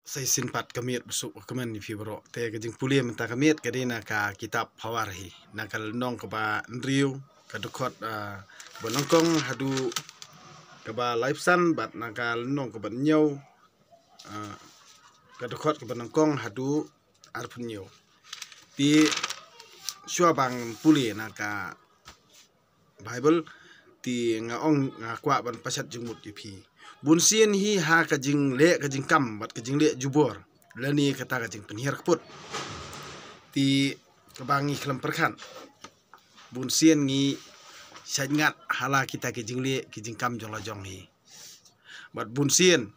Saya simpat kamiet besuk kemen ni fibro te kajing pulia menta kamiet kadina ka kitab hawarhi nakal nong ka ba ndriu ka dukot ba nongkong hadu ka ba lifesan bat nakal nong ka ba nyau ka dukot ka ba nongkong hadu arpun nyau di syua bang pulia naka Bible ti ngaong ngakwa ban pasat jumut pi bunsian hi ha kajing le kajing kam bat kajing le jubor lani kata kajing penhir keput ti kebangi kelam perkan bunsian ngi sangat hala kita kajing le kajing kam jong la jong hi bat bunsian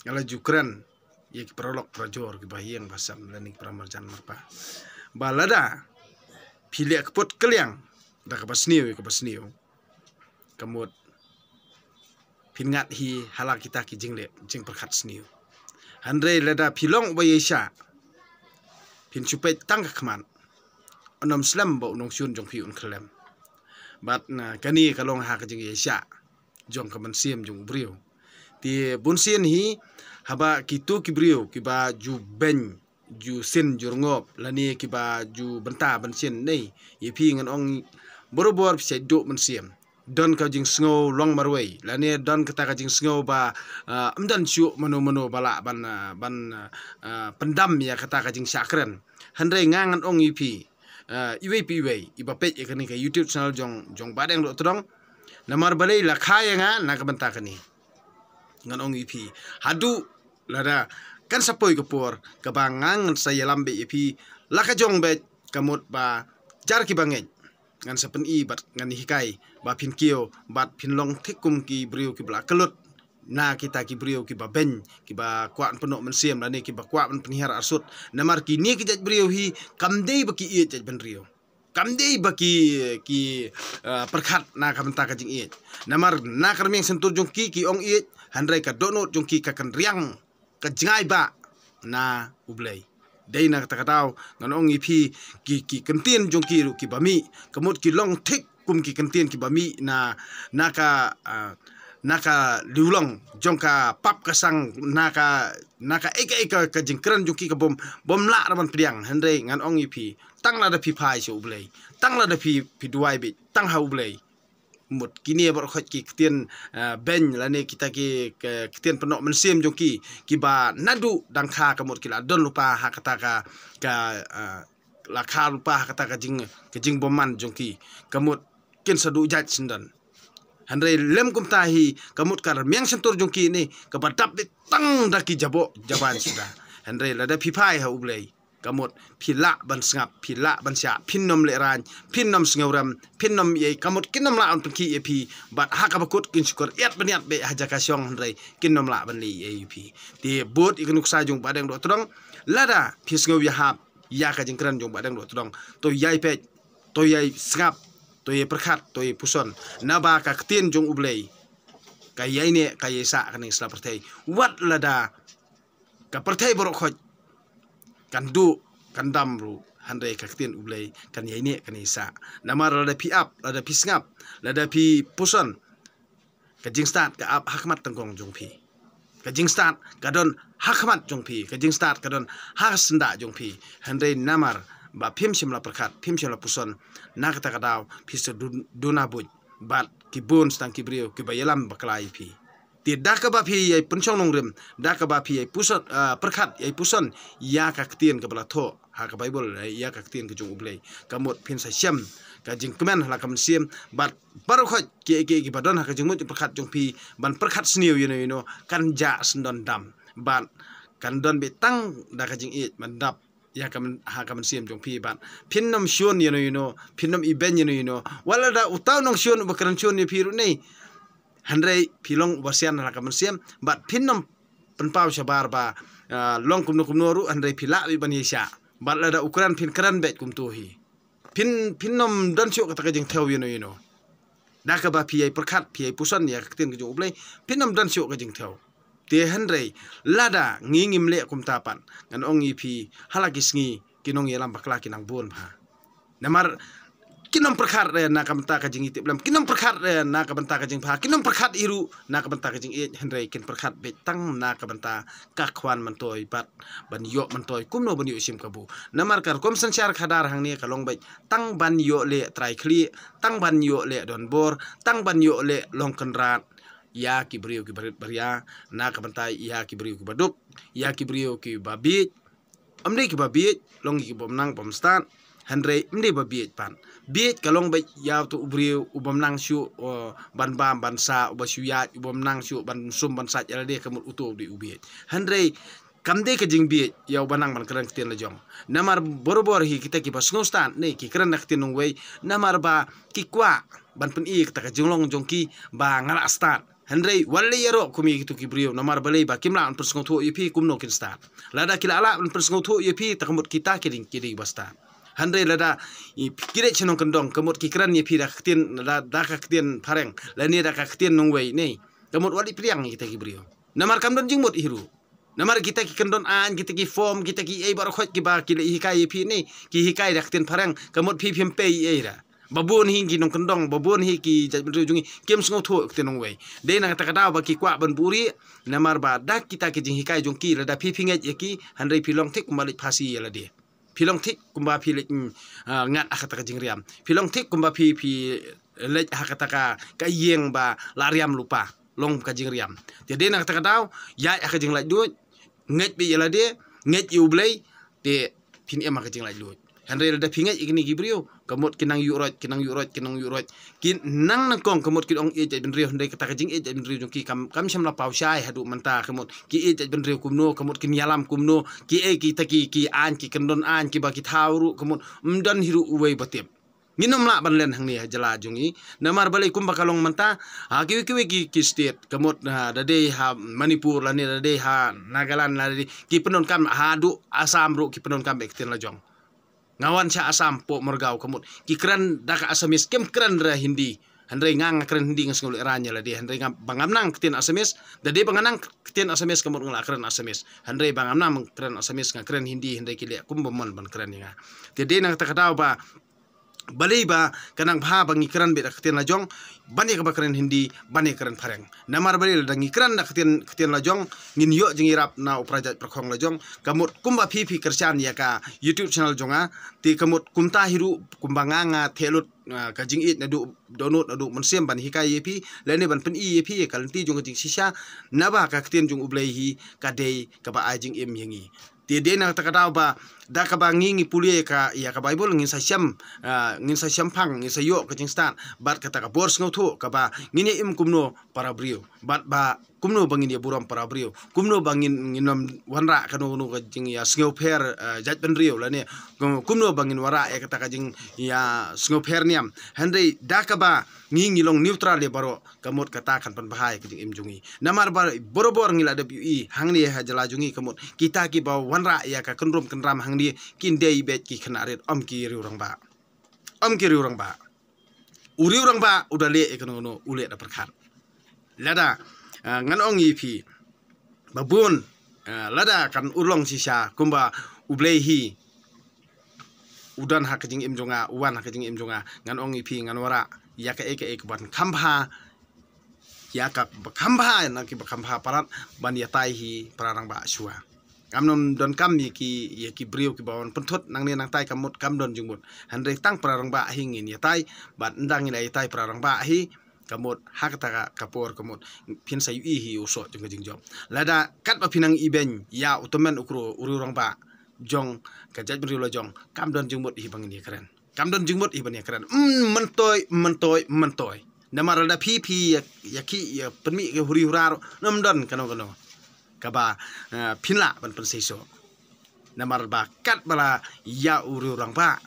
ngala jukran ye prolog prajor ki bahiang basam lani pramarjan marpa balada pilih keput keliang dah kabasniu kamut pingat hi halak kita ki jingle jing perkat sniu handre leda pilong bayesha pin supet tang kman onom slam ba unong syun jong pi un klem bat na kani kalong ha ka jing yesha jong kaman siem jong brio ti bunsien hi haba kitu ki brio ki ba ju ben ju sin jurngop lani ki ba ju benta bensin nei ye pi ngan ong borobor pse do mensiem don ka jing sngo long marway lani don kata ka jing sngo ba amdan chu mano bala ban pendam ya kata ka jing sakren handre ngangan ong ipi iwe iba page ikani ka YouTube channel jong badeng do trong namar balai la khaya nga na ka benta kani ngan ong ipi hadu lada kan sapoi kapor kabangang saya lambe ipi laka jong be kamut ba jar ki bangeng ngan sapen i bat ngan hikai ba pin kio bat pin long thikum ki brio ki bla kelut na kita ki brio ki ba ben ki ba kwat penok mensiem la ne ki ba kwat men penhar asut namar ki ni ki jaj brio hi kamdei baki i jaj ben rio kamdei baki ki perkhat na ka benta ka jing i namar na karmeng sentur jong ki ong i handrai ka donot jong ki ka kan riang ka jingai ba na ublei dei na kata katau ngan ong ipi ki kentien jong ki ru ki bami kemut ki long thik kum ki kentien ki bami naka liulong jong ka pap kasang naka eka ka jingkran jong ki ka bom la raman priang handai ngan ong ipi tang la da pi pai so ublei tang la da pi duai bi tang ha ublei mut kini bar khot ki ketien ben lane kita ki ketien penok mensim jong ki ba nadu dangkha kamut kila don lupa ha kata ka la kha lupa ha kata ka jing boman jong ki kamut kin sadu jaj sindan handai lem kum tahi kamut kar miang sentur jong ki ni ka badap di tang daki jabo jaban sudah handai lada pipai ha ublei kamut pila ban sngap pila ban sya pinnom le ran pinnom sngauram pinnom ye kamut kinnom la on pki ep bat haka bakut kin syukur yat baniat be haja ka syong handai kinnom la ban li ep ti bot ikunuk sa jong badang do trong lada pis ngau ya hap ya ka jingkran jong badang do trong to yai pe to yai sngap to ye perkhat to ye puson naba ka ktien jong ublei ka yai ne ka yesa kaning sla pertai wat lada ka pertai borok khoj kan du kan dam ru handai ka ktien ublei kan yai ne kan yesa namar lada pi up lada pi sngap lada pi puson ka jing start ka up hakmat tangkong jong pi ka jing start ka don hakmat jong pi ka jing start ka don hasnda jong pi handai namar ba phim simla perkhat phim simla puson na kata kadaw piso duna buj bat ki bon stang ki brio ki bayalam baklai pi ti daka ba pi yai punchong nongrem daka ba pi yai puson perkhat yai puson ya ka ktien ka bala tho ha ka bible ya ka ktien ka jong ublei kamot pin sa syam ka jing kemen hala kam siem bat baru khoj ki badon ha ka jing mut perkhat jong pi ban perkhat sniu you know kan ja sndon dam ban kan don be tang daka jing it man dap ya kaman ha kaman siem jong pi ban pinnom shon you know pinnom iben you know wala da utaw nong shon bakran shon ni piru nei handrai pilong wasian ha kaman siem bat pinnom penpau sabar ba long kumno ru handrai pila bi ban yesha bat la da ukuran pin kran bet kum tu hi pinnom dan syo kata kajing theo you know da ka ba pi ai perkhat pi ai pusan ya ktien ke jong ublei pinnom dan syo kajing theo te handrai lada ngingim le kum tapan ngan ong ipi halaki sngi kinong yelam bakla kinang bon pha namar Kinom perkhat na kabenta ka jing itip lam kinom perkhat na kabenta ka jing pha kinom perkhat iru na kabenta ka jing e henrei kin perkhat be tang na kabenta ka khwan man toy bat ban yo man toy kumno ban yo sim kabu namar kar kom sanchar khadar hang ni kalong bai tang ban yo le trai khli tang ban yo le don bor tang ban yo le long kenrat ya ki brio ki baria na kabenta ya ki brio ki baduk ya ki brio ki babi amde ki babi long ki bom nang bom stan Henry mde ba biet pan biet kalong ba yaw to ubriu ubam nang syu ban bam ban sa uba syuya ubam nang syu ban sum ban sa jala de kamut uto di ubiet Henry kamde ke jing biet yaw banang ban kran kten la jong namar borobor hi kita ki pas ngostan ne ki kran nak tinung wei namar ba ki kwa ban pen i kita ka jinglong jongki ba ngara stat Henry wali yaro kumi gitu ki brio namar balai ba kimla an persngau tho yepi kumno kin stat lada kila ala an persngau tho yepi takamut kita kiding basta Henry lada kire chenong kendong kemut kikran ye pira ktien da ka ktien pareng la ni da ka ktien nongwei nei kemut wali priang kita ki brio namar kamdon jingmut hiru namar kita ki kendon an kita ki form kita ki ei bar khot ki ba ki hikai ye pi nei ki hikai da ktien pareng kemut pi pem pe ei ra babon hi ki nong kendong babon hi ki jajbru jungi kem sngo tho ktien nongwei de na ta kada ba ki kwa ban buri namar ba da kita ki jing hikai jong ki la da pi pinget ye ki Henry pilong tik malik phasi la de Pilong tik kumba pilik ngat akata ka jingriam. Pilong tik kumba pi lej akata ka yeng ba lariam lupa long ka jingriam. Jadi nak kata daw ya aka jing laj duit nget bi yala de nget yu blay de pin em aka jing laj duit. Henry da pinget igni gibrio kamut kinang yurot kin nang kong kamut kin ong e ben rio Henry kata ka jing e ben rio ki kam sam la pau shai hadu manta kamut ki e ben rio kumno kamut kin yalam kumno ki e ki taki ki an ki kendon an ki ba ki thauru kamut mdan hiru uwei batep nginom la ban len hang ni jala jungi namar balai kum bakalong manta ha ki state kamut da de ha Manipur la ni da de ha Nagaland la de ki penon kam hadu Assam ru ki penon kam ekten la jong ngawan sa Assam po morgaw kamut ki kran da ka Assamese kem kran ra Hindi Henry ngang kran Hindi ngas ngul iranya la de Henry ngam bangamnang ktien Assamese da de banganang ktien Assamese kamut ngul kran Assamese Henry bangamnang kran Assamese nga kran Hindi Henry kile kum bomon ban kran nga de nang ta kadaw ba balai ba kanang bha bangi kran be ktien la jong bani ka bakran Hindi bani kran pareng namar balai da ngikran da ktien la jong ngin yo jingirap na uprajat perkhong la jong kamut kumba pi kersan ya ka YouTube channel jonga ti kamut kumta hiru kumbanganga thelut ka jing it na du donut na du mensem ban hikai yepi lene ban pen i yepi kalanti jong jing sisa naba ka ktien jong ublai hi ka dei ka ba ajing em yengi ti de na ta kadaw ba da ka ba ngingi pulie ka ya ka Bible ngin sa syam phang ngin sa yo ka jing stan bat kata ka bors ngau ka ba ngini im kumno para brio bat ba kumno bangin ya buram para brio kumno bangin nginom wanra kanu ka jing ya sngau pher jat ben rio la ne kumno bangin wara ya kata ka jing ya sngau pher niam Henry da ka ba ngingi long neutral le baro kamut kata kan pan bahai ka jing im jungi namar bar borobor ngila da bi hangni ha jala jungi kamut kita ki ba wanra ya ka kenrum kenram hangni kin dei bet ki khanarit om ki riurang ba uri urang ba udah le ekonono ule da perkhat lada ngan ong ipi babun lada kan urlong sisa kumba ublehi udan hakajing imjonga uwan hakajing imjonga ngan ong ipi ngan wara ya ka eke ban khambha ya ka khambha na ki khambha parat ban ya tai hi parang ba suwa kamnom don kam ki brio ki bawon pentot nang ni nang tai kamut kam don jungmut Henry tang parang ba hingin ya tai bat ndang ni tai parang ba hi kamut hakata kapor kamut pin sayu hi uso jong jing jong lada kat ba pinang iben ya utomen ukro ururang ba jong ka jaj brio lo jong kam don jungmut hi bangin ya keren kam don jungmut hi ban ya keren mentoy namar da pi ya ki ya penmi ke huri huraro nam don kano kaba pinla ban penseso namar ba kat bala ya ururang ba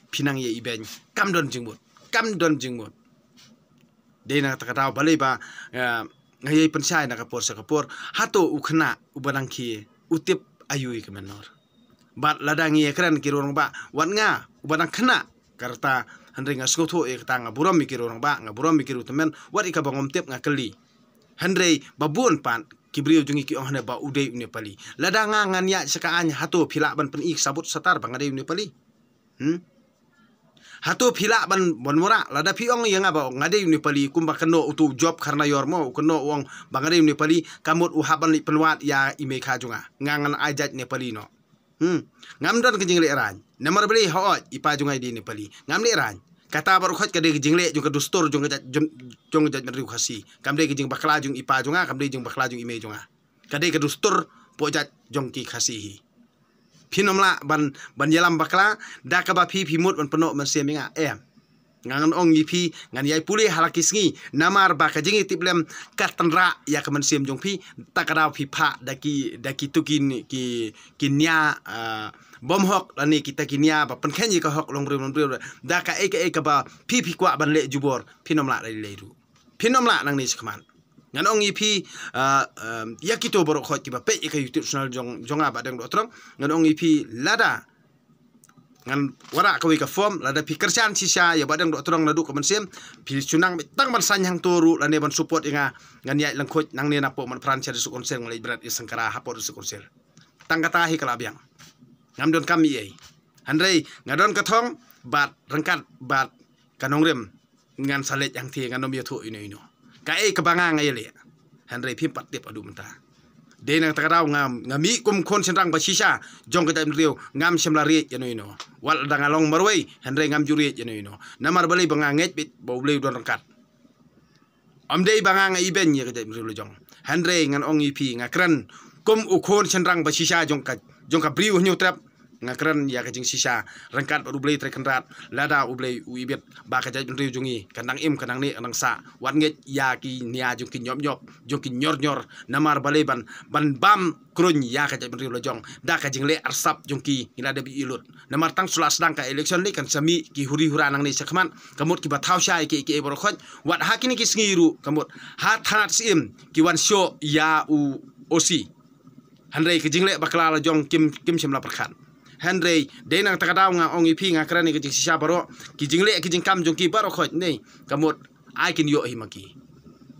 pinang ye iben kam don jingmut de na takataw balai ba ngayai pensai na kapor sa kapor hato ukhna ubanang ki utip ayui kemenor bat ladang ye kran kirorong ba wan nga ubanang khna karta Henry nga skotho e tanga buram mikirorong ba nga buram mikiru temen wat ika bangom tip nga keli Henry babun pan kibrio jungi ki ohne ba udai une pali ladanga nganya sakaanya hato phila ban pen ik sabut satar bangade une pali Hatu pila ban mura lada piong yang aba ngade ni pali kumba keno utu job karena yormo keno uang bangade ni pali kamut uhaban li penwat ya ime kajunga ngangan ajat ni pali no ngamdan ke jingle ran namar beli hoot ipa jungai di ni pali ngam le ran kata baru khot kade ke jingle jung ke dustur jung jat meri khasi kamde ke jing bakla jung ipa junga kamde jung bakla jung ime junga kade ke dustur pojat jong ki khasi hi Pinomla ban yalam bakla da ka ba pi mut ban penok man seminga ngangan ong yipi ngan yai puli halakis ngi namar ba ka jingi tiplem katanra ya ka man sem jong pi takada pi pha daki tukin ki nya bom hok lani kita kinya ba pen khenyi ka hok long bre da ka eka ba pi kwa ban le jubor pinomla le leru pinomla nang ni sikman ngan ong ipi yakito borok khot kiba pe ka YouTube channel jonga ba dang do trong ngan ong ipi lada ngan wara ka wi ka form lada pi kerjaan sisa ya ba dang do trong ladu ka mensem pi chunang tang ban sanyang toru lane ban support inga ngan ya lang khot nang ne na po man franchise su konsel ngai berat isangkara hapor su konsel tang kata hi kala biang ngam don kami ei handrei ngadon ka thong bat rangkat bat kanong rem ngan salet yang thi ngan nom yo thu ino kai kabanga ngai le handrei phim pat tip adu menta de nang takaraw ngami kum kon senrang basisa jong ka riu ngam semlari yano ino wal dangalong marwei handrei ngam juri yano ino namar bali banga nget bit bawlei don rangkat amdei banga ngai ben ye ka riu jong handrei ngan ong ipi ngakran kum ukon senrang basisa jong ka briu nyu trap ngakran ya kajing sisa rangkat baru blei trekenrat lada ublei uibet ba ka jaj riu jungi kandang im kandang ni anang sa wat nget ya ki nia jung ki nyop jung ki nyor namar baleban ban bam krun ya ka jaj riu lojong da ka jing le arsap jung ki ina de bi ilut namar tang sula sedang ka election ni kan sami ki huri hura nang ni sakman kamut ki bathau syai ki bor khot wat hakini ki sngiru kamut ha thanat sim ki wan show ya u osi handrei ki jing le bakla lojong kim semla perkhan Henry de nang takadaw nga ong ipi nga krani ki sisa baro ki jingle ki jingkam jong ki baro khot nei kamot ai kin yo hi maki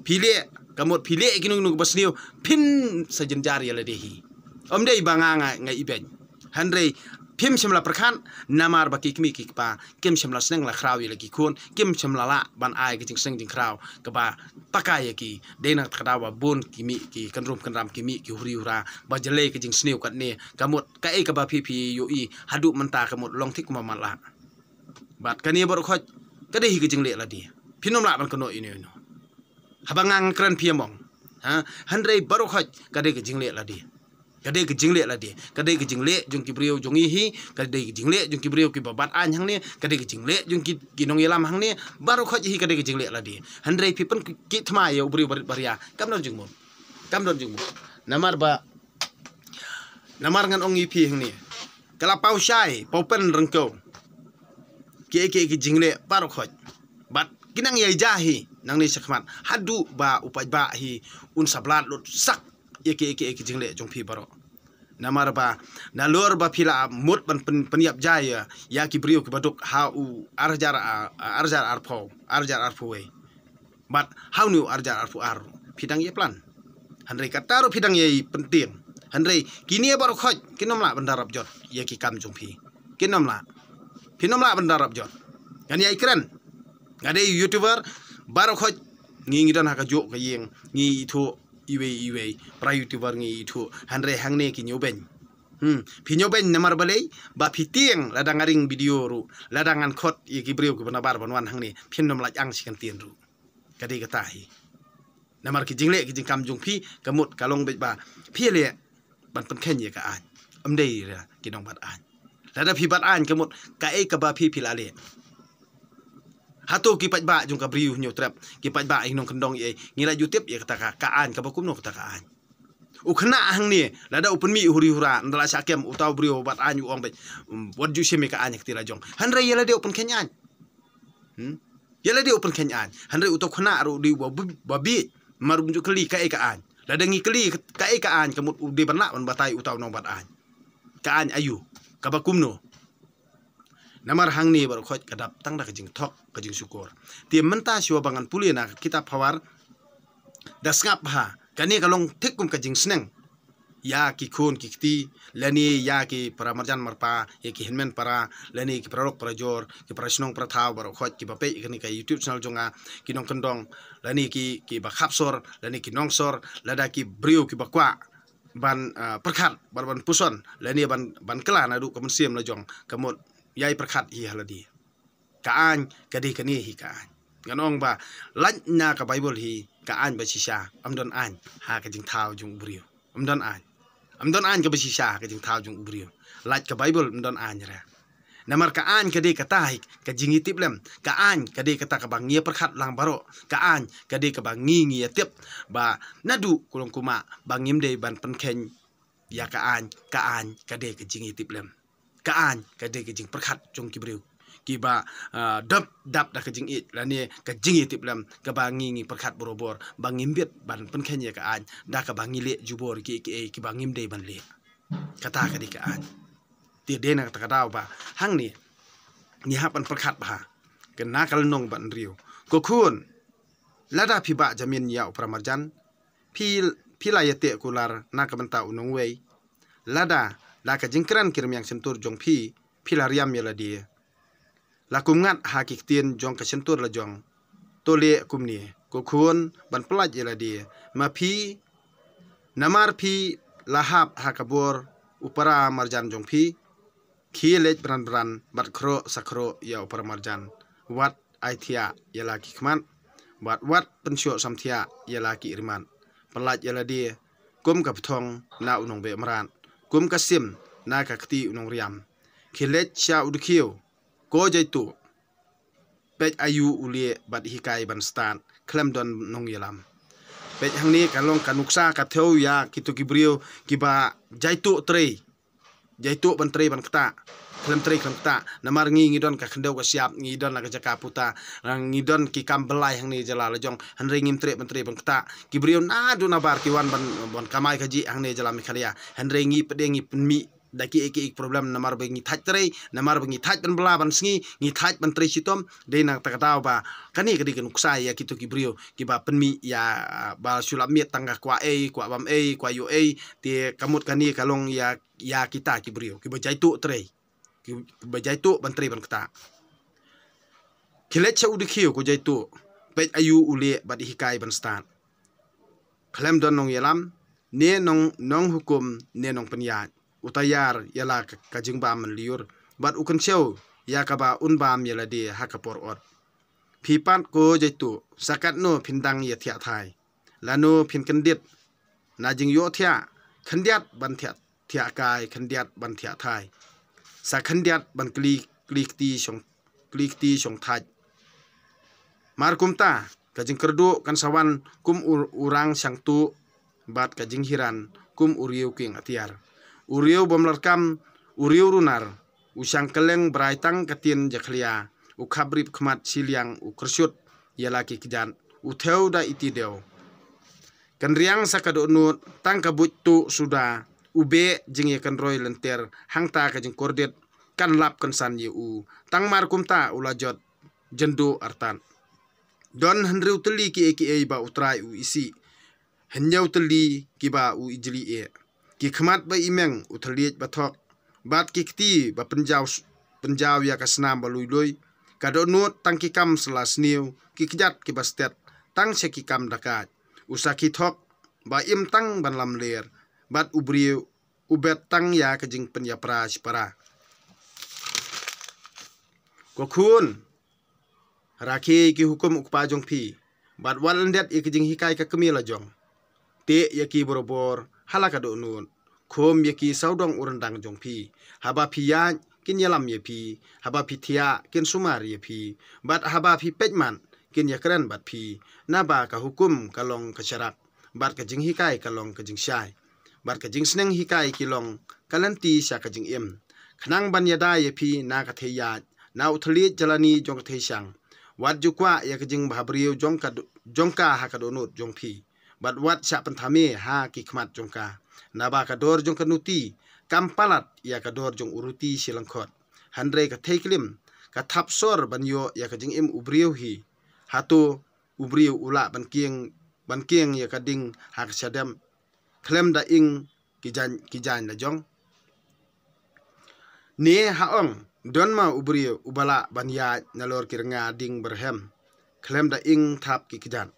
pile kamot pile kinung nung basniu pin sa jenjari ala dehi omdei banga nga iben Henry pim semla perkhan namar baki kimi ki pa kim semla sneng la krawi lagi kun kim semla la ban ai ki jing jing kraw ka ba pakai ki de nang takadaw bun kimi ki kanrum kanram kimi ki huri hura ba jele ki jing sniu kat ne kamut ka e ka ba pipi yo i hadu menta kamut long tik ma la bat kani bor khot ka de hi ki jing le la di pinom la ban kono ino habangang kran piamong ha handrei bor khot ka de ki jing le la di kadai ke jingle la de kadai ke jingle jung ki brio jung hi kadai ke jingle jung ki brio ki babat an hang ne kadai ke jingle jung ki nong yelam hang ne baru khoj hi kadai ke jingle la de handrei pipen ki thma ye brio baria kamnon jung mo namar ngan ong ipi hang ne kala pau shai pau pen rengko ke jingle baru khoj bat kinang ye jahi nang ni sakmat hadu ba upai ba hi un sablat lut sak eke jingle jong pi baro namar ba nalor ba pila mut ban peniap jaya ya ki brio ki baduk hau arjar arpo we but how new arjar arpo ar pidang ye plan handrei kataro pidang ye penting handrei kini baro khoj kinom la bandarap jot ye ki kam jong pi kinom la bandarap jot kan ye keren ngade youtuber baro khoj ngi dan haka jo ka yeng ngi thu iwe pra youtuber ngi thu handre hangne ki nyoben pinyoben namar balei ba fitieng ladang aring video ru ladangan khot ye ki brio ki banabar banwan hangne pinnom laj ang sikan tien ru kadi katahi namar ki jingle ki jingkam jung pi kamut kalong be ba pi le ban pen khen ye ka an amdei ra ki dong bat an lada pi bat an kamut ka e ka ba pi pilale Hatu ki pat ba jung ka briu nyu trap ki pat ba inong kendong ye ngila YouTube ye kata kaan ka bakum no kata kaan ukna hang ni lada open mi huri hura ndala sakem utaw briu bat anyu ong be what you say me ka anya kitira jong hanre yela de open kenyan yela de open kenyan hanre utaw khna ru di babi marum ju kli ka e ka an lada ngi kli ka e ka an kamut di bana on batai utaw nong bat an ka an ayu ka bakum no namar hang ni bar khoj kadap tang da kajing thok kajing syukur tiam menta siwa bangan puli na kita phawar dasngap ha kani kalong thikum kajing sneng ya ki khun ki kti lani ya ki para marjan marpa ya ki hinmen para lani ki prarok para jor ki para snong para thaw bar khot ki bape ki ka YouTube channel jonga ki nong kendong lani ki ba khapsor lani ki nongsor lada ki brio ki bakwa ban perkhat ban puson lani ban kala na du kamun siem la jong kamot yai perkhat hi haladi kaan kadi kani hi kaan ganong ba laj na ka Bible hi kaan ba sisa amdon an ha ka jing thaw jung brio amdon an ka ba sisa ka jing thaw jung brio laj ka Bible amdon an ra namar kaan kadi kata ka jing itip lem kaan kadi kata ka bang ngia perkhat lang baro kaan kadi ka bang ngi tip ba nadu kulong kuma bangim de ban penkhen ya kaan kadi ka jing itip lem kaan kadi ka jing perkhat jung ki brio kiba dap da ka jing it lani ka jing itip lam ka bangi ngi perkhat borobor bangim bet ban penkhen ya kaan da ka bangi le jubor ki bangim de ban le kata ka di kaan ti de na ta daw ba hang ni hapan perkhat ba kena kal nong ban riu ko khun lada phi ba jamin ya pramarjan phi la yate kular na ka banta unong wei lada la ka jingkran kirm yang sentur jong phi lariam ya la dia lakum ngat hakik tien jong ka sentur la jong tole kumni ko khun ban pelaj ya la dia ma phi namar phi lahap hakabor upara marjan jong phi khilej bran bat khro sakro ya upara marjan wat aithia ya la kikman wat pensyo samthia ya la ki irman pelaj ya la dia kum ka pthong na unong be maran kum ka sim na ka khti unong riam khilej sha udkhiu ko jaitu pej ayu ulie bat hikai ban stan klem don nong yalam pej hangni kalong kanuksa ka theu ya kitu kibrio kiba jaitu ban trei ban kta klem kta namar ngi don ka khendeu ka siap ngi don la ka jaka puta ngi don ki kam belai hangni jala la jong hanre ngim tre ban kta kibrio na do na bar ki wan ban kamai kaji hangni jala mi khalia hanre ngi pedengi penmi daki ek problem namar bengi thaj trei namar bengi thaj ban bla ban sngi ngi thaj ban trei sitom de nang takataw ba kani kadi kan uksa ya kitu kibrio kiba penmi ya ba sulap miet tangga kwa bam kwa yo te kamut kani kalong ya kita kibrio kiba jaitu trei kiba jaitu ban trei ban kata kilet cha udikhiu ko jaitu pej ayu ule badi hikai ban stan klem don nong yalam ne nong hukum ne nong penyat utayar yala kajing bam liur bat ukan show ya kaba unbam yala de hakapor ot phipat ko jaitu sakat no phindang ya thia thai lano phin kandit na jing yo thia khandiat ban thia kai khandiat ban thia thai sa khandiat ban klik ti song thaj mar kumta kajing kerdu kan sawan kum urang sang tu bat kajing hiran kum uriu king atiar uriu bomlarkam uriu runar usang keleng braitang katien jakhlia ukhabrip khmat siliang ukrsyut yalaki kijan utheu da itideu kanriang sakado nut tang kabut tu suda ube jinge kan roy lenter hangta ka jing kordet kan lap kan san yu tang mar kumta ulajot jendu artan don hanriu teli ki ba utrai u isi henyau teli ki ba u ijli ki khmat ba imeng uthaliet bathok bat ki kti ba penjaw ya kasnam ba lui kado nut tang ki kam selas niu ki kjat ki bastet tang se ki kam dakat usaki thok ba im tang ban lam ler bat ubriu ubet tang ya kajing penyapra sipara ko khun rakhi ki hukum ukpa jong phi bat walandet ikjing hikai ka kemila jong te yaki borobor halaka do nun khom yaki saudong urandang jong phi haba phiya kin yalam ye phi haba phi thia kin sumar ye phi bat haba phi pejman kin yakran bat phi na ba ka hukum kalong kacharak bat ka jing hikai kalong ka jing shai bat ka jing sneng hikai kilong kalanti sha ka jing em khnang ban yada ye phi na ka theya na uthli jalani jong theisang wat jukwa ya ka jing bhabriu jongka ha ka donut jong phi bat wat sha panthame ha ki khmat jongka naba ka dor jong kanuti kampalat ya ka dor jong uruti silangkhot handre ka theiklim ka thapsor banyo ya ka jing im ubriu hi hatu ubriu ula ban kieng ya ka ding ha ka sadam klem da ing kijan la jong ne haong don ma ubri ubala banya nalor kirnga ding berhem klem da ing thap kijan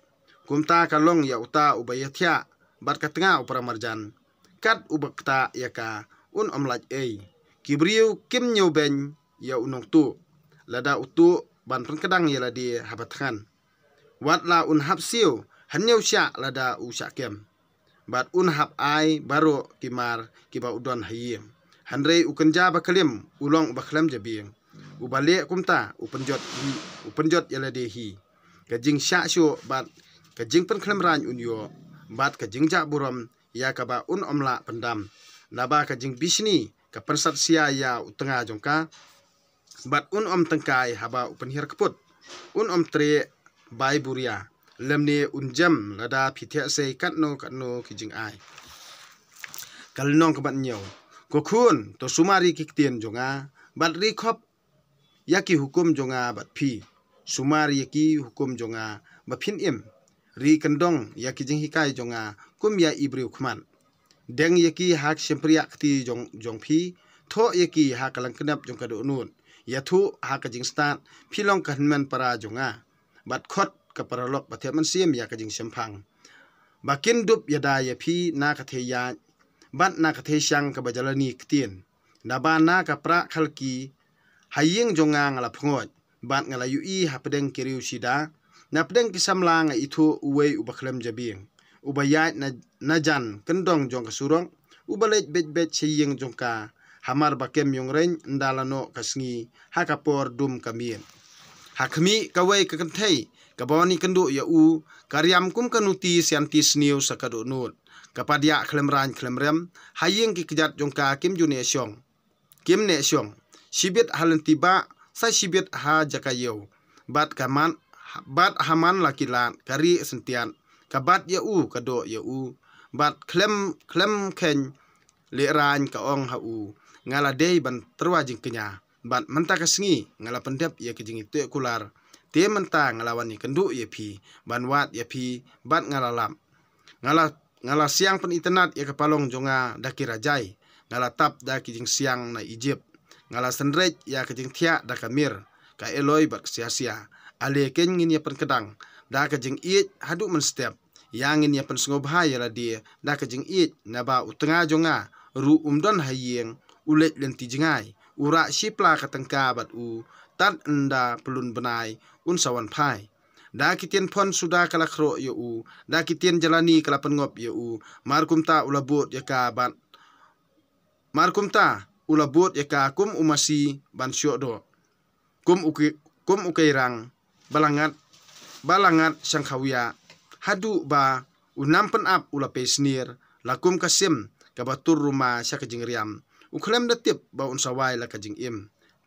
kumta kalong ya uta ubayathya bat katnga upra marjan kat ubakta yaka omlaj kibriu kim nyoben ya unong tu lada utu ban kadang ya ladi habatkan wat la hapsiu hanyau sya lada usya kem bat hap ai baro kimar kiba udon hayim hanrei ukenja bakalim ulong baklam jabing ubale kumta upenjot ya ladi hi kajing sya syu bat kajing pen klem ran unyo bat kajing ja buram ya kaba omla pendam laba kajing bisni ka persat sia ya utengah jongka bat tengkai haba upenhir keput tre bai buria lemne jam lada phithya sei katno kijing ai kalnong kabat nyaw kokun to sumari kiktien jonga bat ri khop yaki hukum jonga bat phi sumari yaki hukum jonga ba phin ri kendong yaki jing hikai jonga kum ya ibriu khman deng yaki hak sempriak ti jong phi tho yaki hak kalang kenap jong kado nun yathu hak jing stat philong kanman para jonga bat khot ka paralok bathe man siam ya ka jing sempang bakin dup yada ya phi na ka the ya bat na ka the syang ka bajalani ktien na ba na ka pra khalki haying jonga ngala phungot bat ngala ui ha pedeng kiriu sida na pedeng kisamla nga ithu uwei ubakhlem jabing ubaya na jan kendong jong kasurong ubalet bet siyeng jongka hamar bakem yong ren ndalano kasngi hakapor dum kamien hakmi kawai kakanthai kaboni kendu ya karyam kum kanuti siantis new sakado nut kapadia klemran klemrem hayeng kikjat jongka kim june syong kim ne syong sibit halantiba sa sibit ha jakayo bat haman lakilan kari sentian kabat ya kado ya bat klem ken le ran ka ong ha ngala dei ban terwajing kenya bat menta kasngi ngala pendep ya kijing itu kular te menta ngalawan ni kendu ya pi ban wat ya pi bat ngala lam ngala siang pen internet ya kapalong jonga dakira jai ngala tap da kijing siang na Egypt ngala senret ya kijing thia da kamir ka eloi bat sia-sia ale ken ngin ya pen kedang da kijing it hadu men step yang in ya pen sngobha ya la dia da kijing it na ba utenga jonga ru umdon hayeng ulet lenti jingai ura sipla katengka bat tat enda pelun benai sawan pai da kitien pon sudah kala khro ya da kitien jalani kala pengop ya markumta ulabut ya ka bat markumta ulabut ya ka kum umasi ban syodo kum ukairang balangat sangkhawia hadu ba unam pen ap ulape snir lakum kasim kabatur rumah syakajing riam uklem da tip ba unsawai la kajing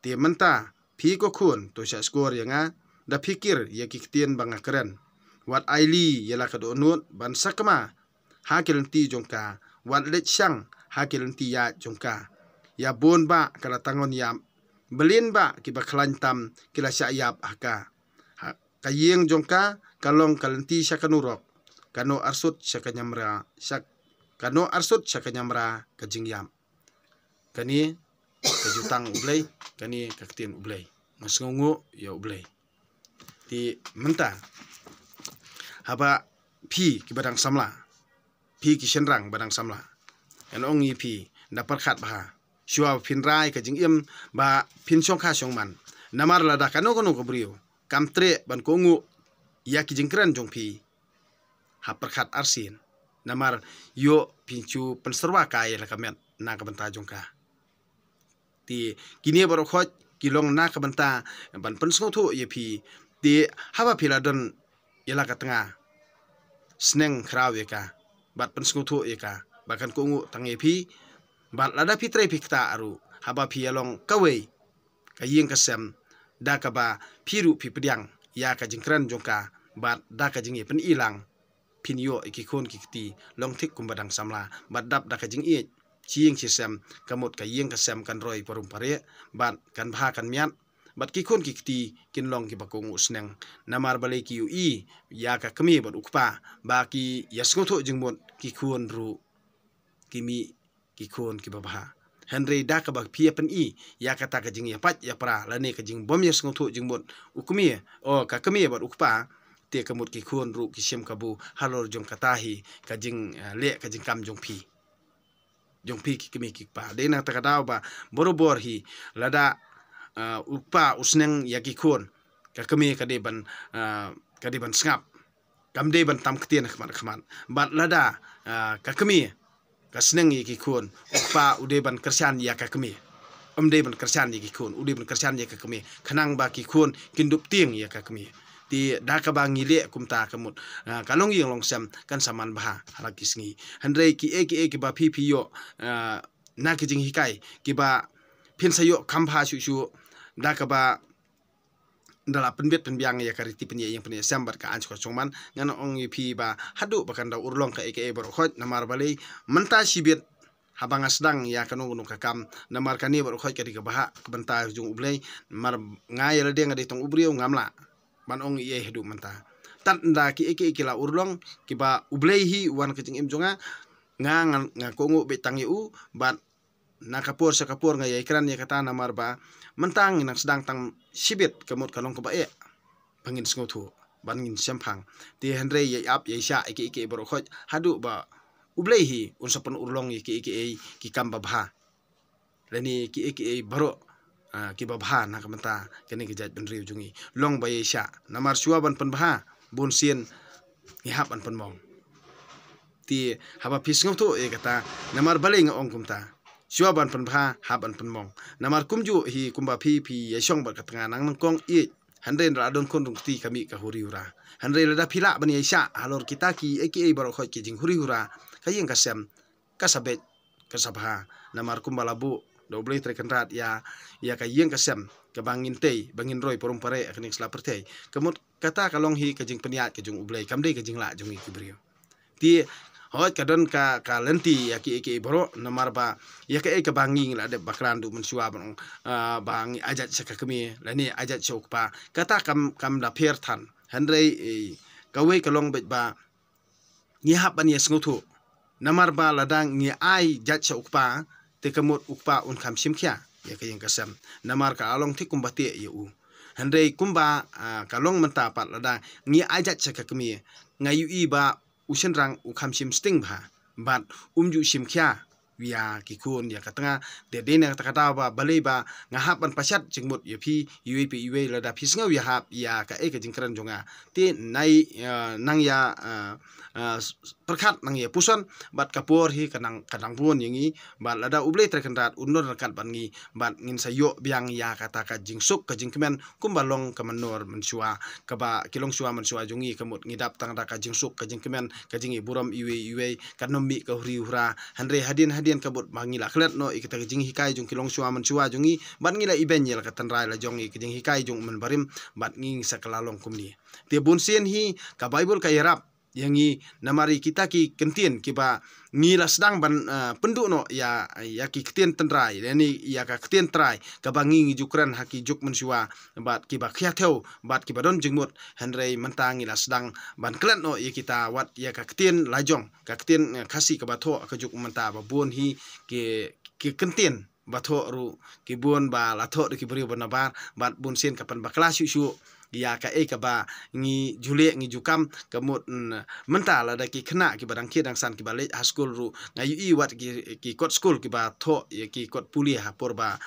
te menta phi ko khun to sya skor yanga da fikir ya kiktien banga keren wat aili yala kado nut ban sakma hakilenti jongka wat let syang hakilenti ya jongka ya bon ba kala tangon yam belin ba kiba khlantam kila syayap haka kayeng jongka kalong kalenti syakanurok kano arsut syakanyamra kajing yam kani kajutang ublay kani kaktin ublay masngungu ya ublay ti menta haba pi ki badang samla pi ki senrang badang samla en ongi pi dapat khat bah syua pinrai kajing ba pin song kha song man namar lada kano kono kobriu kamtre ban kongu ya ki jingkran jong pi hapar khat arsin namar yo pincu penserwa kai la kamet na kabenta jongka ti kini baru khoj kilong na kabenta ban pensong thu ye pi ti haba piladon yela katanga sneng kraw ye ka bat pensong thu ye ka bahkan kungu tang ye pi bat lada pitre pikta aru haba pi along kawe kayeng kasem da kaba piru pi pediang ya ka jingkran jongka bat da ka jing ye pen ilang pinyo ikikon kikti long tik kumbadang samla badap da kajing it chiing chisem kamut kayeng kasem kan roi parum pare bat kan bha kan miat bat kikon kikti kin long ki bakung usneng namar balai ki ui ya ka kami bat ukpa ba ki yasngotho jingmot kikon ru kimi ki khon ki babha Henry da ka bak pia pen I ya kata ka jing ya pat ya pra la ne ka jing bom ya sngo thu jing mot ukmi o ka kami bat ukpa te ka mut ki khon ru ki shem kabu halor jong kata hi ka jing le ka jing kam jong pi ki kami ki pa de na ta ka daw ba borobor hi lada ukpa usneng ya ki khon ka kami ka de ban skap kam de ban tam ktien khman bat lada ka kami ka seneng ki khon ukpa ude ban kersan ya ka kami de ban kersan ya ki khon ude ban kersan ya ka kami khanang ba ki khon kindup tieng ya ka kami ti da ka ba ngile kumta kamut kalong yeng long sam kan saman bah hala kisngi handre ki e ki ba phi yo na ki jing hikai ki ba phin sayo khampa su da ka ba dala penbet penbiang ya kariti penye yang penye sambar ka anch ko chongman ngana ong pi ba hadu bakan da urlong ka eke baro khot namar balei menta sibit habanga sedang ya kanung gunung kakam namar kani baro khot ka di ka baha benta jung ublei mar ngai la de ngade tong ubriu ngamla man ong ye hedu menta tat nda ki eke la urlong ki ba ublei hi wan ka jing im jonga nga kongu betang yu bat nakapur sakapur ngai ikran ya kata namar ba mentang nang sedang tang sibit kemut kalong keba pangin sngotu bangin sempang ti Henry ye ap ye sha eke baro khoj hadu ba ublehi unsapan urlong eke ki kamba bha leni ki baro ki babha na kamenta kene ki jat benriu jungi long ba ye sha namar suwa ban pen bha bun sien ni hap an pen mong ti haba pisngotu e kata namar baleng ong kumta Syuaban penbha haban penmong namar kumju hi kumba phi yashong ba katanga nang kong I handren ra don kon ti kami ka huri ura handre la phila bani sha halor kita ki eke baro khoi ki jing huri ura kayeng kasem kasabet kasabha namar kumba labu doble trekenrat ya kayeng kasem ke bangin tei bangin roi porum pare aknik sla pertei kemut kata kalong hi ka jing peniat ke jung ublei kamde ke jing la jung ki brio ti hoi kadon ka lenti ya ki baro namar ba ya ka bangi la de bakran du mensua bang ajat saka kami lani ajat chok pa kata kam da pher than handre kawe kalong bet ba ni hap ban yes ngutu namar ba ladang ni ai jat chok pa te kamut ukpa un kham sim khya ya ka yang kasam namar ka along thi kumbate yu handre kumba kalong menta pat ladang ni ajat saka kami ngayu I ba usen rang ukam sim sting ba bat umju sim kya via ki kun ya katanga de na kata ba balei ba ngahap ban pasat jingmut yapi UAP UA lada pisnga wi hap ya ka ka jingkran jonga ti nai nang ya perkhat nang ya puson bat kapur hi kanang pun yangi bat lada ublei terkendat undur rekat ban ngi bat ngin sayo biang ya kata ka jingsuk ka jingkemen kumbalong ka menor mensua ka ba kilong sua mensua jongi kemut ngidap tang da ka jingsuk ka jingkemen ka jingi buram UA kanombi ka huri hura handre hadin kabut mangila klet no ikita jing hikai jung kilong sua mensua jongi bat ngila ibenyel ka tanrai la jongi ka jing hikai jung menbarim bat nging sakalalong kumni te bunsen hi ka bible ka yarap yangi namari kita ki kentien kiba ngila sedang ban penduk no ya ki ketien tendrai yani ya ka ketien trai ka bangi jukran haki juk mensua bat kiba khiatheu bat kiba don jingmut handrei mentang ngila sedang ban klet no ya kita wat ya ka ketien lajong ka ketien khasi ka batho ka juk menta ba bun hi ki kentien batho ru ki bun ba latho ki beri banabar bat bun sen kapan ba kelas su ya ka ba ngi jule ngi jukam kamut menta la da ki khna ki badang ki dang san ki bale school ru ngayu I wat ki kot school ki ba tho ye ki kot puli ha por ba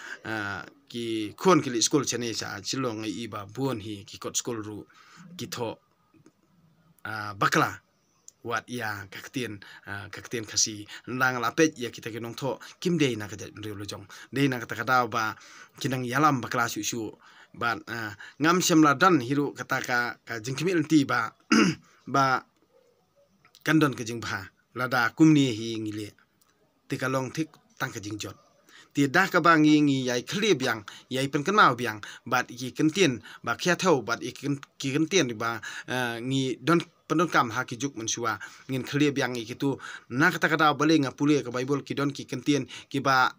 ki khon ki school chene sa chilong ngai I ba bun hi ki kot school ru ki tho bakla wat ya kaktian kasi nang lapet ya kita kinong tho kim dei na ka ri lo jong dei na kata kata ba kinang yalam bakla su ban ngam semla dan hiru kata ka jingkimi nanti ba ba kandon ke jing bha lada kumni hi ngile tikalong thik tang ke jing jot ti da ka bangi ngi yai khli biang yai pen kan mau biang bat ki kentien ba khya thau bat ki kentien ba ngi don pendon kam ha ki juk mensua ngin khli biang i kitu na kata kata bale nga pule ka bible ki don ki kentien ki ba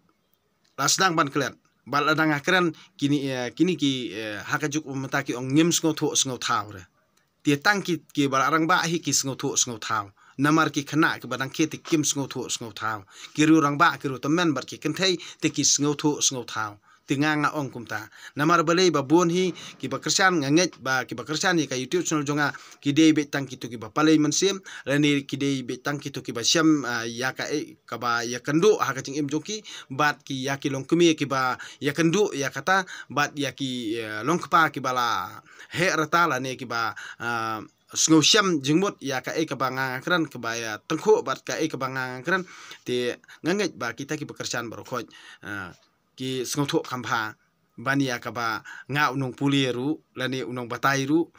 lasdang ban klet bal adang akran kini ki hakajuk mataki ong ngem sngo tho sngo thawre ti tang ki balarang ba hi ki sngo tho sngo thaw namar ki khana ke badang ke te kim sngo thau kiru rang ba kiru temen bar ki kenthei te ki sngo thau tinga nga ong kumta namar balei ba bon hi ki ba kersan nganget ba ki ba kersan hi ka YouTube channel jonga ki dei be tang ki to ki ba palei mansiem lani ki dei be tang ki to ki ba syam ya ka ka ba ya kendu ha ka ching im joki bat ki ya ki long kemi ki ba ya kendu ya kata bat ya ki long kpa ki bala he rata la ne ki ba sngo syam jingmut ya ka ka ba ngakran ka ba ya tengkho bat ka ka ba ngakran te nganget ba kita ki bekersan barokoj ki sngothok khampa bania kaba nga unong puliru lani unong batairu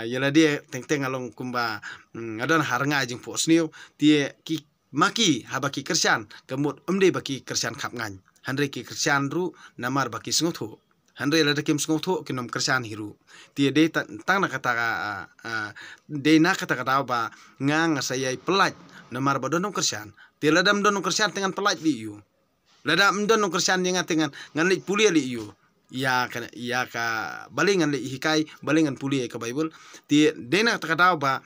yala dia teng along kumba adon haranga jing posniu tie ki maki habaki kersan kemut baki kersan khap ngan handre ki kersan ru namar baki sngothok handre lada kim sngothok kinom kersan hiru tie de tang na kata de na kata ba ngang sayai pelaj namar badonong kersan tie ladam donong kersan dengan pelaj di yu lada mdon no kersan yang dengan nganlik pulia li yu ya ka balingan li hikai balingan pulia ka bible ti dena takadaw ba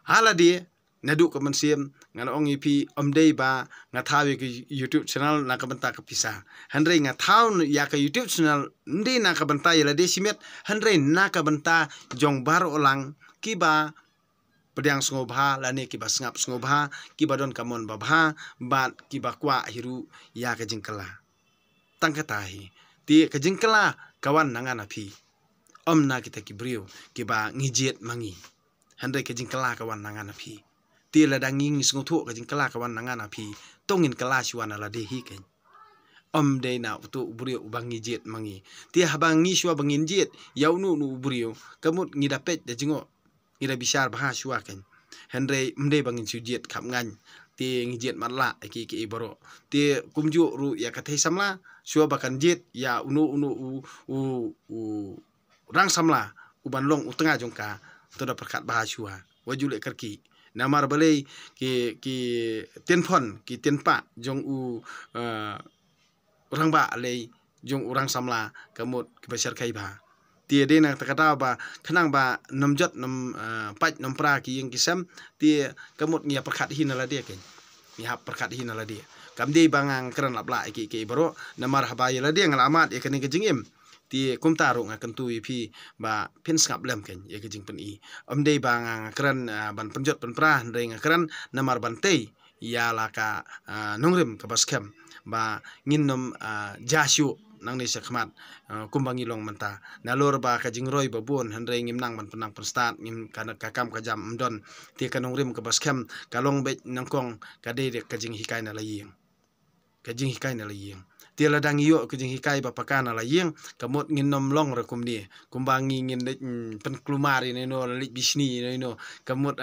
hala dia nadu ka mansiem ngan ong ipi omdei ba ngathawi ka YouTube channel na ka banta ka pisa handre ngathaw ya ka YouTube channel ndi na ka banta yala de simet handre na ka banta jong bar olang kiba pedang sngobha lani kiba sngap sngobha kiba don kamon babha bat kiba kwa hiru ya ka jingkala tangkatahi ti ka jingkala kawan nangan api omna kita kibrio kiba ngijet mangi handai ka jingkala kawan nangan api ti ladang nging sngotho ka jingkala kawan nangan api tongin kala shwana la dehi ken om de na utu ubrio ubang ngijet mangi ti habang ngi shwa bangin jet yaunu nu ubrio kamut ngidapet de jingo ida bisar bah shua kan Henry mde bangin sujet khap ngan ti ngijet matla ki boro ti kumju ru ya kathai samla shua bakan jet ya unu u rang samla uban long utengah jongka toda perkat bah shua wajule kerki namar balei ki tenphon ki tenpa jong u rangba alei jong urang samla kamut ki besar kai ba tie de na takata ba khnang ba namjot nam paj nam pra ki yang kisam tie kamut ngia perkhat hinala dia ken ngia perkhat hinala dia kam de bangang kran lapla ki baro namar haba yala dia ngalamat e ken ke jingim tie kumtaru ngakan tu pi ba pin skap lem ken ye ke jing pen i om de bangang kran ban penjot pen pra ndre ngakran namar bantei ya la ka nongrim ka baskem ba nginnom jasyu nang ni sakmat kumbangi long menta nalor ba ka jingroi babun handre ngim nang man penang perstat ngim kana kakam ka jam mdon ti kanong rim ka baskem kalong be nangkong ka de ka jing hikai na laying ka jing hikai na laying ti ladang yo ka jing hikai ba pakana laying kamot nginom long ra kumni kumbangi ngin pen klumari ne no lik bisni ne no kamot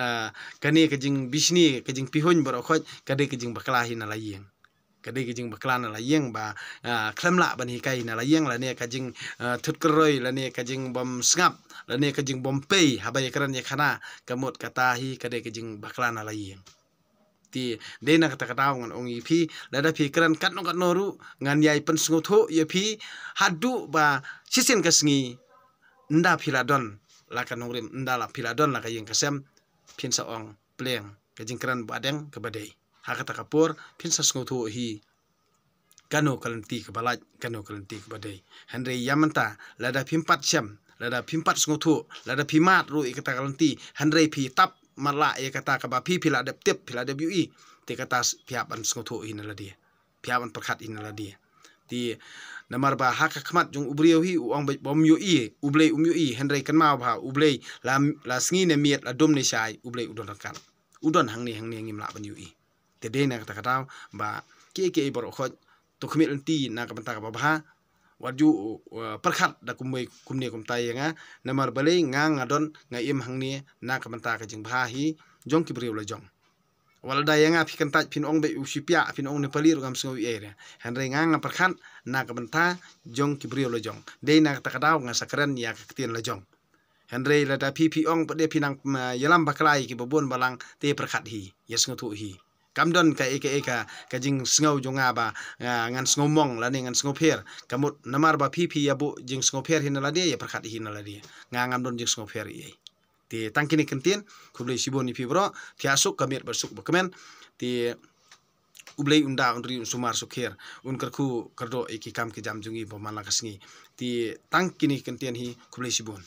kani ka jing bisni ka jing pihon baro khoj ka de ka jing baklahi na laying kadai kajing baklan la yeng ba klemla ban hikai na la yeng la ne kajing thutkroi la ne kajing bom sngap la ne kajing bom pei habai kran ye khana kamot kata hi kadai kajing baklan la yeng ti de na kata kata ngan ong ipi la da pi kran kat no ru ngan yai pen sngoth ye pi hadu ba sisen kasngi nda philadon la kanongrim nda la philadon la kayeng kasem phin sa ong pleng kajing kran badeng ke badai hakata kapur pin sa sngoto hi kano kalanti ke balaj kano kalanti ke badai Henry yamanta lada pimpat syam lada pimpat sngoto lada pimat ru ikata kalanti Henry pi tap mala e kata ka ba pi pila adap tip pila we te kata piapan sngoto hi nala dia piapan perkhat in nala dia ti namar ba haka khmat jong ubriyo hi uang bom yu i ublei yu i Henry kan mau ba ublei la sngi ne miet la dom ne sai ublei udon kan udon hangni ngim la ban yu i tede na kata kata ba ke baro khoj to khmit ti na ka banta ka ba waju perkhat da kumne kumtai nga namar balei ngang adon nga im hangni na ka banta ka jing ba hi jong ki briu la jong wal da yang api kan taj pin ong be usipia pin ong ne palir gam sngo ere hanre ngang perkhat na ka banta jong ki briu la jong de na kata kata nga sakran ya ka tien la jong hanre la da pi ong pade pinang yalam baklai ki babon balang te perkhat hi yes ngotu hi kamdon ka kajing sngo jonga ba ngan sngo mong la ngan sngo pher kamut namar ba pi ya bu jing sngo pher hinala dia ya perkhat hinala dia ngam don jing sngo pher ye ti tangkini kentien kublai sibon ni fibro ti asuk kamir bersuk bekemen ti ublai unda unri sumar sukher unkarku kardo eki kam ke jam jungi bomala kasngi ti tangkini kentien hi kublai sibon